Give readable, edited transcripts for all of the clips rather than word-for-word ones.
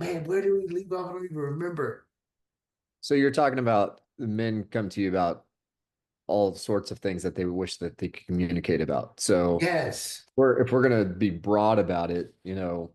man, where did we leave off? I don't even remember. So you're talking about men come to you about all sorts of things that they wish that they could communicate about. So Yes. if we're gonna be broad about it, you know,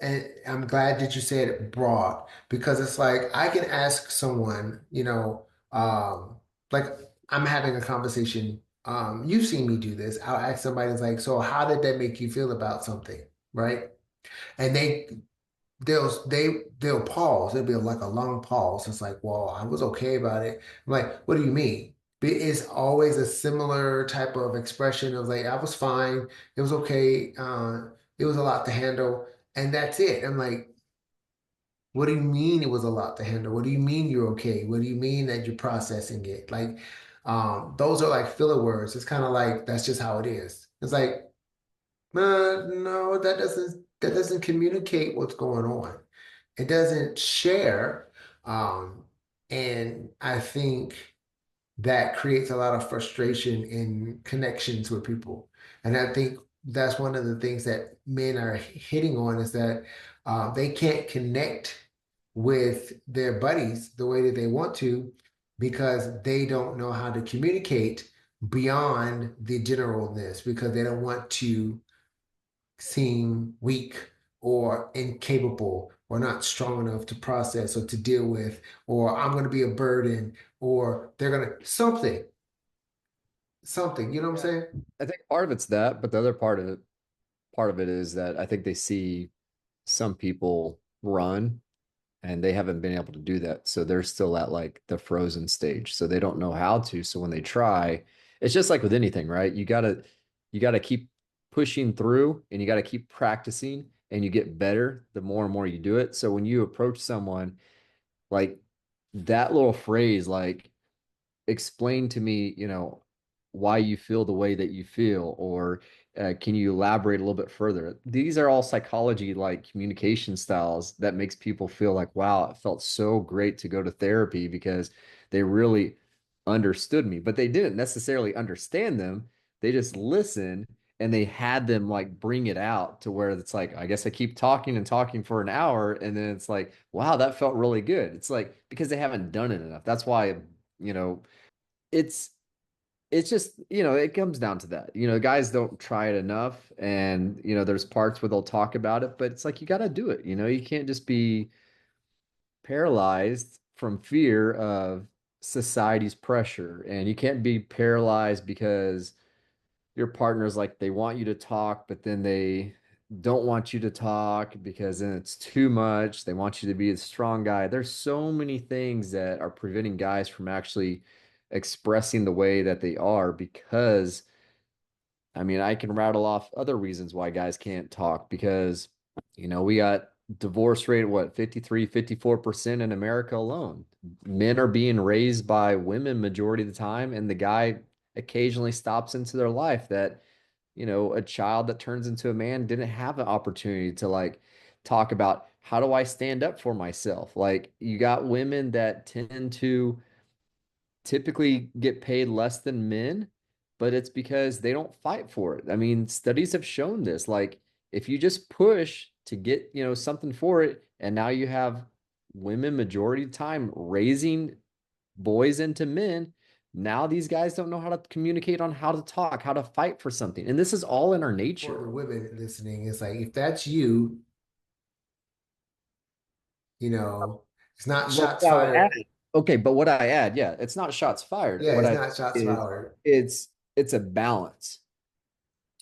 And I'm glad that you said it broad because it's like I can ask someone, like I'm having a conversation. You've seen me do this. I'll ask somebody, it's like, so how did that make you feel about something? Right? And they'll pause. It'll be like a long pause. It's like, well, I was okay about it. I'm like, what do you mean? It's always a similar type of expression of like, I was fine. It was okay. It was a lot to handle, and that's it. I'm like, what do you mean it was a lot to handle? What do you mean you're okay? What do you mean that you're processing it? Like, those are like filler words. It's kind of like that's just how it is. It's like, no, that doesn't communicate what's going on. It doesn't share. Um, and I think that creates a lot of frustration in connections with people. And I think that's one of the things that men are hitting on is that they can't connect with their buddies the way that they want to because they don't know how to communicate beyond the generalness because they don't want to seem weak or incapable or not strong enough to process or to deal with, or I'm going to be a burden, or they're going to something, you know what I'm yeah, saying? I think part of it's that, but the other part of it is that I think they see some people run and they haven't been able to do that. So they're still at like the frozen stage. So they don't know how to. So when they try, it's just like with anything, right? You gotta keep pushing through and you gotta keep practicing and you get better the more and more you do it. So when you approach someone like that little phrase, like explain to me, why you feel the way that you feel, or can you elaborate a little bit further? These are all psychology like communication styles that makes people feel like, wow, it felt so great to go to therapy because they really understood me, but they didn't necessarily understand them. They just listened and they had them like bring it out to where it's like, I guess I keep talking and talking for an hour, and then it's like, wow, that felt really good. It's like because they haven't done it enough. That's why, you know, it's it's just, it comes down to that. Guys don't try it enough, and there's parts where they'll talk about it, but it's like you got to do it. You can't just be paralyzed from fear of society's pressure, and you can't be paralyzed because your partner's like they want you to talk, but then they don't want you to talk because then it's too much. They want you to be a strong guy. There's so many things that are preventing guys from actually expressing the way that they are because I mean, I can rattle off other reasons why guys can't talk because, we got divorce rate, what, 53, 54% in America alone. Men are being raised by women majority of the time, and the guy occasionally stops into their life that, a child that turns into a man didn't have an opportunity to like talk about how do I stand up for myself? Like, you got women that tend to typically get paid less than men, but it's because they don't fight for it. I mean, studies have shown this. Like, if you just push to get, something for it, and now you have women majority of the time raising boys into men, now these guys don't know how to communicate on how to talk, how to fight for something. And this is all in our For the nature. women listening, it's like if that's you, it's not Well, shots what I would add, fired. okay, but what I add, yeah, it's not shots fired. Yeah, What it's I not shots is fired. it's a balance.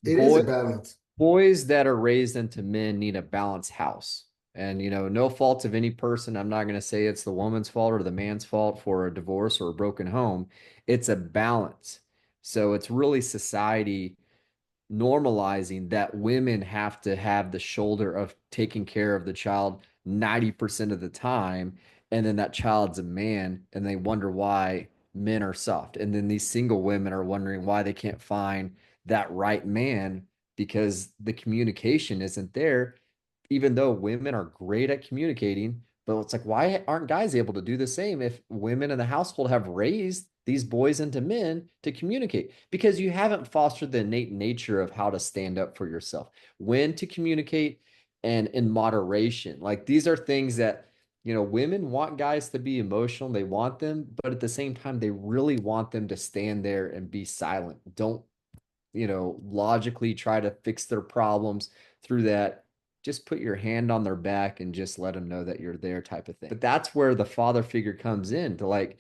It is a boys balance. boys that are raised into men need a balanced house. And no fault of any person. I'm not going to say it's the woman's fault or the man's fault for a divorce or a broken home. It's a balance. So it's really society normalizing that women have to have the shoulder of taking care of the child 90% of the time. And then that child's a man, and they wonder why men are soft. And then these single women are wondering why they can't find that right man because the communication isn't there, even though women are great at communicating. But it's like, why aren't guys able to do the same if women in the household have raised these boys into men to communicate? Because you haven't fostered the innate nature of how to stand up for yourself, when to communicate, and in moderation. Like these are things that, women want guys to be emotional. They want them, but at the same time, they really want them to stand there and be silent. Don't logically try to fix their problems through that. Just put your hand on their back and just let them know that you're there, type of thing. But that's where the father figure comes in to, like,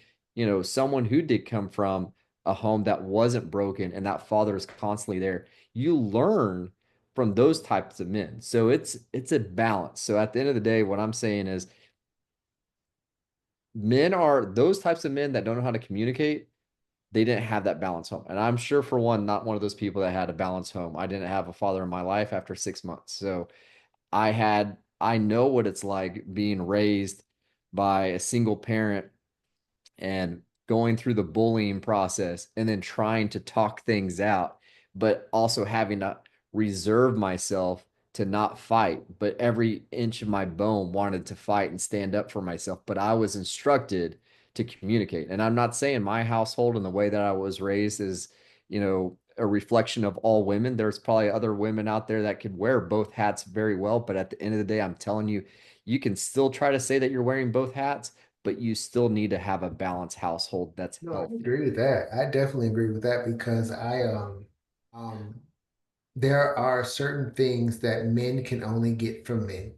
someone who did come from a home that wasn't broken and that father is constantly there. You learn from those types of men. So it's a balance. So at the end of the day, what I'm saying is men are those types of men that don't know how to communicate. They didn't have that balance home. And I'm sure, for one, not one of those people that had a balanced home. I didn't have a father in my life after 6 months. So I know what it's like being raised by a single parent and going through the bullying process and then trying to talk things out, but also having to reserve myself to not fight. But every inch of my bone wanted to fight and stand up for myself. But I was instructed to communicate. And I'm not saying my household and the way that I was raised is, a reflection of all women. There's probably other women out there that could wear both hats very well. But at the end of the day, I'm telling you, you can still try to say that you're wearing both hats, but you still need to have a balanced household that's No, I healthy. agree with that. I definitely agree with that because um there are certain things that men can only get from men.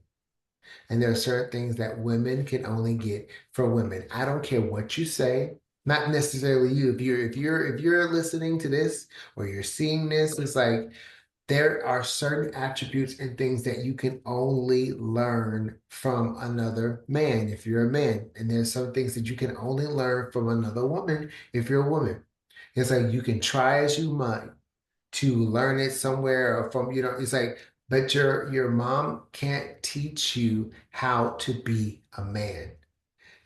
And there are certain things that women can only get from women. I don't care what you say, not necessarily you. If you're listening to this or you're seeing this, it's like there are certain attributes and things that you can only learn from another man if you're a man. And there's some things that you can only learn from another woman if you're a woman. It's like you can try as you might to learn it somewhere or from, it's like, but your mom can't teach you how to be a man.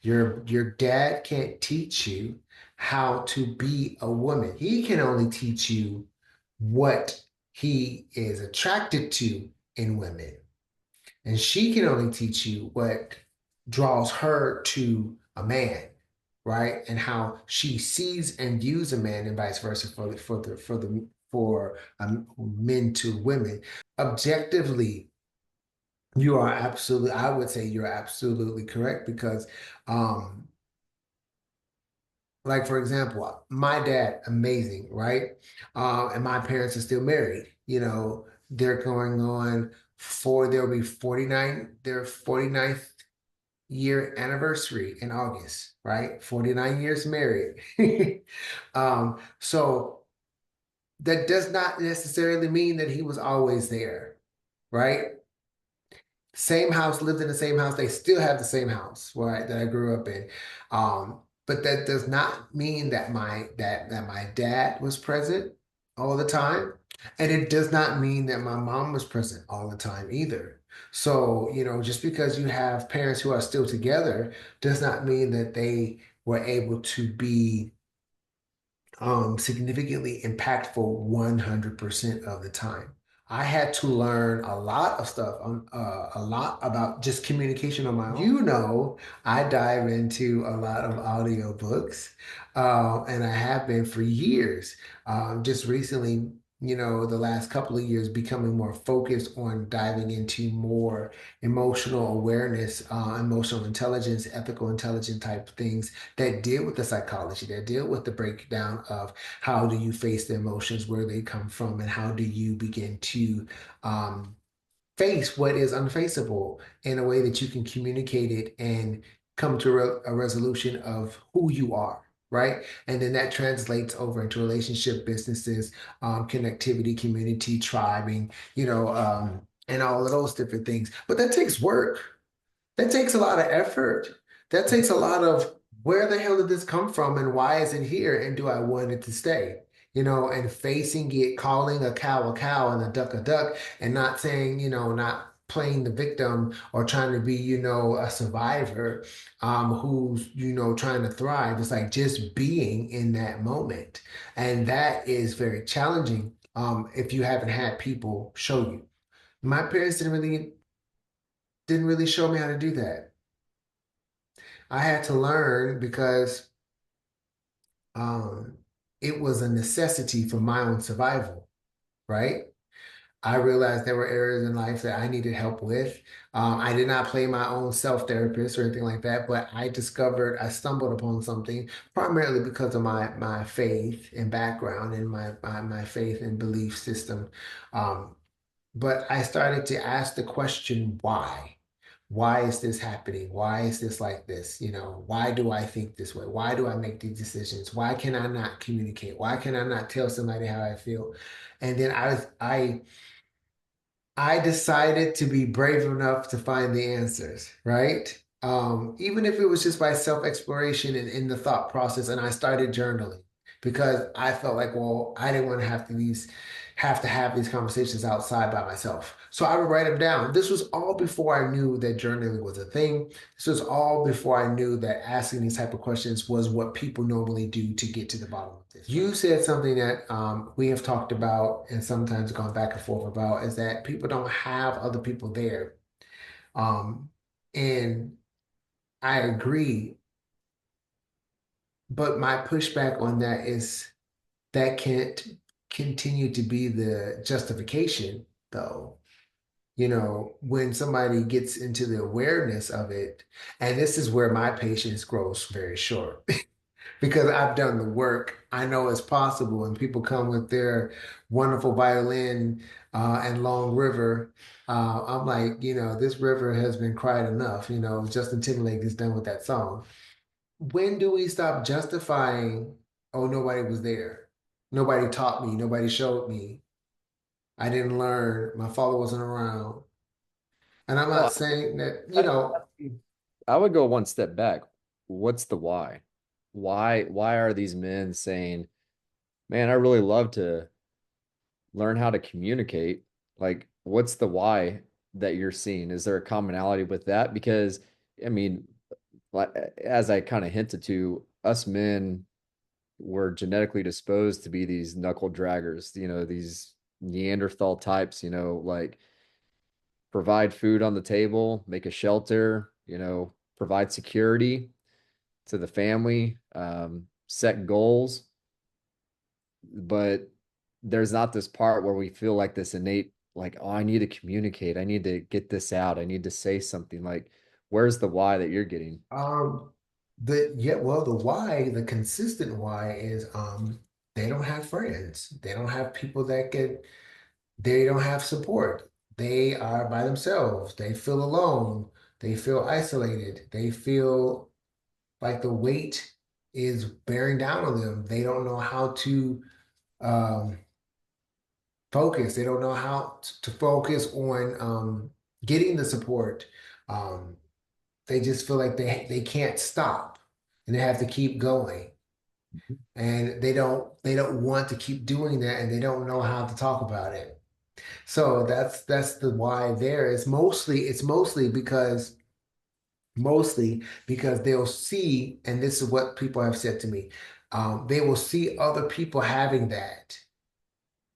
Your dad can't teach you how to be a woman. He can only teach you what he is attracted to in women. And she can only teach you what draws her to a man, right? And how she sees and views a man, and vice versa for men to women. Objectively, you are absolutely, I would say you're absolutely correct because um like for example, my dad, amazing, right? And my parents are still married. They're going on they'll be 49, their 49th year anniversary in August, right? 49 years married. So that does not necessarily mean that he was always there, right? Same house, lived in the same house. They still have the same house, right, that I grew up in. But that does not mean that my dad was present all the time. And it does not mean that my mom was present all the time either. So, just because you have parents who are still together does not mean that they were able to be significantly impactful 100% of the time. I had to learn a lot of stuff, a lot about just communication on my own. I dive into a lot of audiobooks, and I have been for years. Just recently, the last couple of years, becoming more focused on diving into more emotional awareness, emotional intelligence, ethical intelligence type things that deal with the psychology, that deal with the breakdown of how do you face the emotions, where they come from, and how do you begin to um, face what is unfaceable in a way that you can communicate it and come to a resolution of who you are. right? And then that translates over into relationship, businesses, connectivity, community, tribing, and all of those different things. But that takes work. That takes a lot of effort. That takes a lot of where the hell did this come from and why is it here and do I want it to stay? And facing it, calling a cow and a duck, and not saying, not playing the victim or trying to be, a survivor who's, trying to thrive. It's like just being in that moment. And that is very challenging if you haven't had people show you. My parents didn't really show me how to do that. I had to learn because um, it was a necessity for my own survival, right? I realized there were areas in life that I needed help with. I did not play my own self-therapist or anything like that, but I stumbled upon something primarily because of my faith and background and my faith and belief system. Um, but I started to ask the question, why? Why is this happening? Why is this like this? Why do I think this way? Why do I make these decisions? Why can I not communicate? Why can I not tell somebody how I feel? And then I decided to be brave enough to find the answers, right? Even if it was just by self-exploration and in the thought process, and I started journaling because I felt like, well, I didn't want to have these conversations outside by myself. So I would write them down. This was all before I knew that journaling was a thing. This was all before I knew that asking these type of questions was what people normally do to get to the bottom of this. You said something that we have talked about and sometimes gone back and forth about is that people don't have other people there. Um, and I agree, but my pushback on that is that can't continue to be the justification, though. When somebody gets into the awareness of it, and this is where my patience grows very short because I've done the work. I know it's possible, and people come with their wonderful violin and long river. I'm like, this river has been cried enough. Justin Timberlake is done with that song. When do we stop justifying, oh, nobody was there? Nobody taught me. Nobody showed me. I didn't learn. My father wasn't around. And I'm not Well, saying that, I, I would go one step back. What's the why? Why are these men saying, "Man, I really love to learn how to communicate"? Like, what's the why that you're seeing? Is there a commonality with that? Because, I mean, like as I kind of hinted to, us men were genetically disposed to be these knuckle draggers, these Neanderthal types, like provide food on the table, make a shelter, provide security to the family, set goals. But there's not this part where we feel like this innate, like, oh, I need to communicate. I need to get this out. I need to say something. Like, where's the why that you're getting? um, the why, the consistent why is they don't have friends. They don't have people they don't have support. They are by themselves. They feel alone. They feel isolated. They feel like the weight is bearing down on them. They don't know how to um, focus. They don't know how to focus on getting the support. Um, they just feel like they can't stop and they have to keep going. And they don't want to keep doing that and they don't know how to talk about it. So that's the why there. It's mostly because they'll see, and this is what people have said to me, they will see other people having that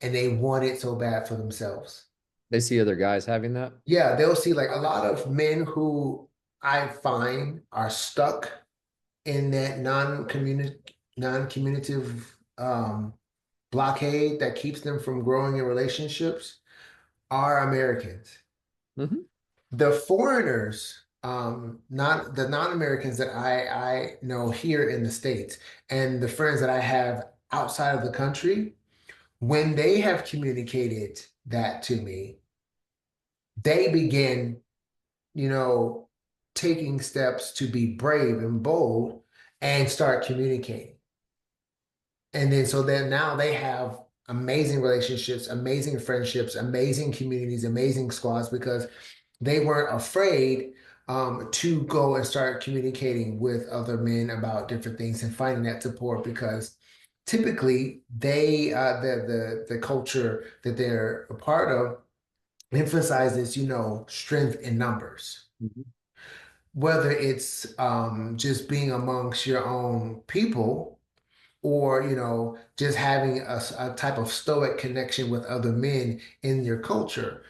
and they want it so bad for themselves. They see other guys having that. Yeah, they'll see like a lot of men who I find are stuck in that non-communicative blockade that keeps them from growing in relationships are Americans. Hmm. The foreigners, not the non-Americans that I know here in the States and the friends that I have outside of the country, when they have communicated that to me, they begin, you know, taking steps to be brave and bold and start communicating. And then so then now they have amazing relationships, amazing friendships, amazing communities, amazing squads because they weren't afraid to go and start communicating with other men about different things and finding that support because typically the culture that they're a part of emphasizes, strength in numbers. Mhm. Whether it's just being amongst your own people or just having a type of stoic connection with other men in your culture.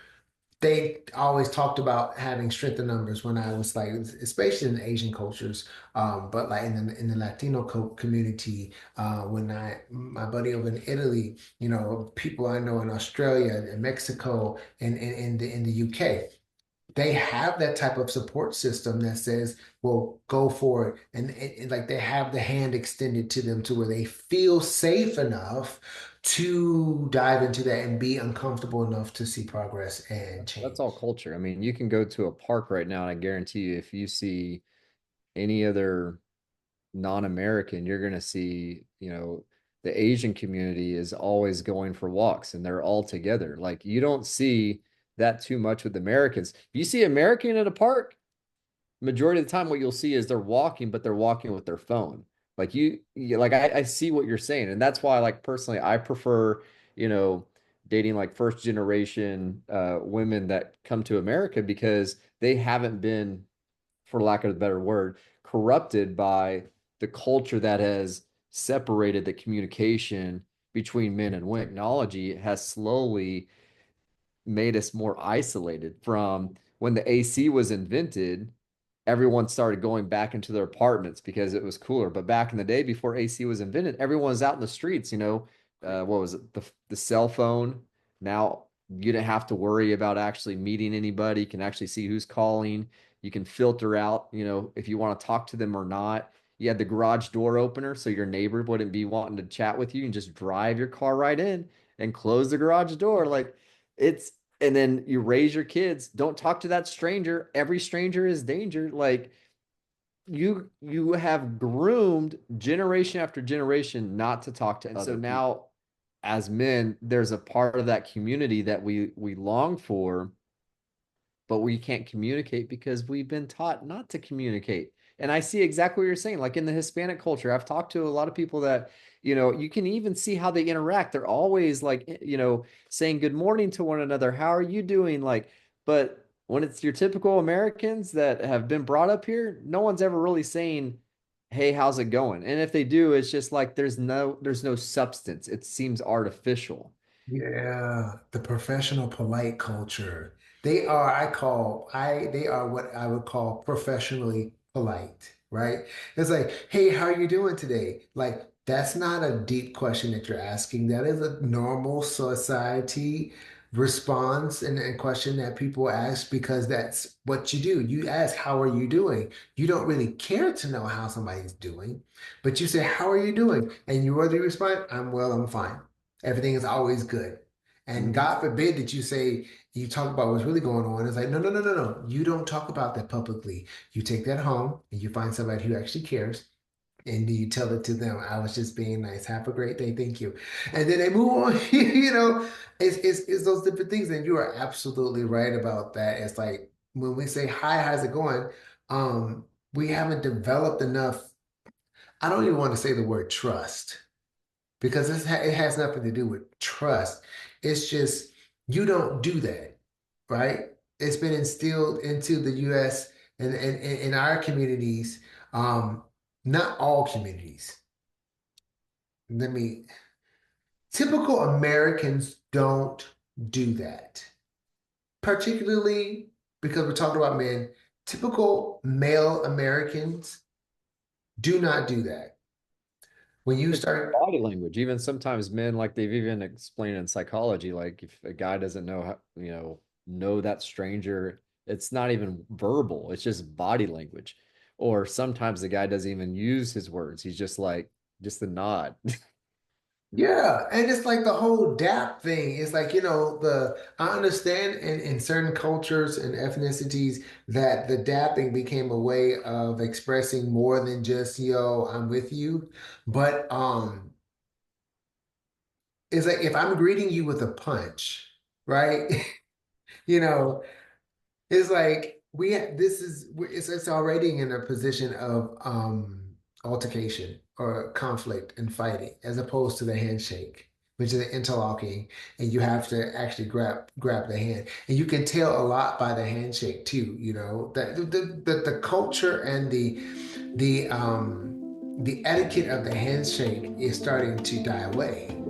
They always talked about having strength in numbers when I was like, especially in Asian cultures, but like in the Latino community, when my buddy over in Italy, people I know in Australia and Mexico and in the UK, they have that type of support system that says, well, go for it. And like they have the hand extended to them to where they feel safe enough to dive into that and be uncomfortable enough to see progress and That's all change. culture. I mean, you can go to a park right now, and I guarantee you, if you see any other non-American, you're going to see, the Asian community is always going for walks and they're all together. Like you don't see that too much with Americans. If you see American at a park, majority of the time what you'll see is they're walking, but they're walking with their phone. Like like I see what you're saying. And that's why, like personally, I prefer, you know, dating like first generation women that come to America because they haven't been, for lack of a better word, corrupted by the culture that has separated the communication between men and women. Technology has slowly made us more isolated from when the AC was invented. Everyone started going back into their apartments because it was cooler. But back in the day, before AC was invented, everyone was out in the streets. What was it? The cell phone. Now you didn't have to worry about actually meeting anybody. You can actually see who's calling. You can filter out, if you want to talk to them or not. You had the garage door opener, so your neighbor wouldn't be wanting to chat with you and just drive your car right in and close the garage door. Like it's and then you raise your kids, don't talk to that stranger. Every stranger is danger. Like you have groomed generation after generation not to talk to and other so now people. As men, there's a part of that community that we long for, but we can't communicate because we've been taught not to communicate. And I see exactly what you're saying. Like in the Hispanic culture, I've talked to a lot of people that, you can even see how they interact. They're always like, saying good morning to one another. How are you doing? Like, but when it's your typical Americans that have been brought up here, no one's ever really saying, "Hey, how's it going?" And if they do, it's just like there's no substance. It seems artificial. Yeah, the professional polite culture. They are what I would call professionally polite, right? It's like, hey, how are you doing today? Like, that's not a deep question that you're asking. That is a normal society response and question that people ask because that's what you do. You ask, how are you doing? You don't really care to know how somebody's doing, but you say, how are you doing? And you already respond, I'm well, I'm fine. Everything is always good. And Mhm. God forbid that you say, you talk about what's really going on. It's like, no, no, no, no, no. You don't talk about that publicly. You take that home and you find somebody who actually cares. And you tell it to them. I was just being nice. Have a great day. Thank you. And then they move on. It's those different things. And you are absolutely right about that. It's like when we say, hi, how's it going? Um, we haven't developed enough. I don't even want to say the word trust because it has nothing to do with trust. It's just you don't do that, right? It's been instilled into the U.S. and in our communities, um, not all communities. Let me, typical Americans don't do that, particularly because we're talking about men. Typical male Americans do not do that. When you It's start body language. Even sometimes men, like they've even explained in psychology, like if a guy doesn't know how, know that stranger, it's not even verbal, it's just body language. Or sometimes the guy doesn't even use his words. He's just like, just a nod. Yeah, and it's like the whole DAP thing. It's like, I understand in certain cultures and ethnicities that the dapping became a way of expressing more than just, yo, I'm with you. But It's like if I'm greeting you with a punch, right? You know, it's like it's already in a position of altercation or conflict and fighting, as opposed to the handshake, which is interlocking, and you have to actually grab the hand. And you can tell a lot by the handshake too, you know, that the culture and the etiquette of the handshake is starting to die away.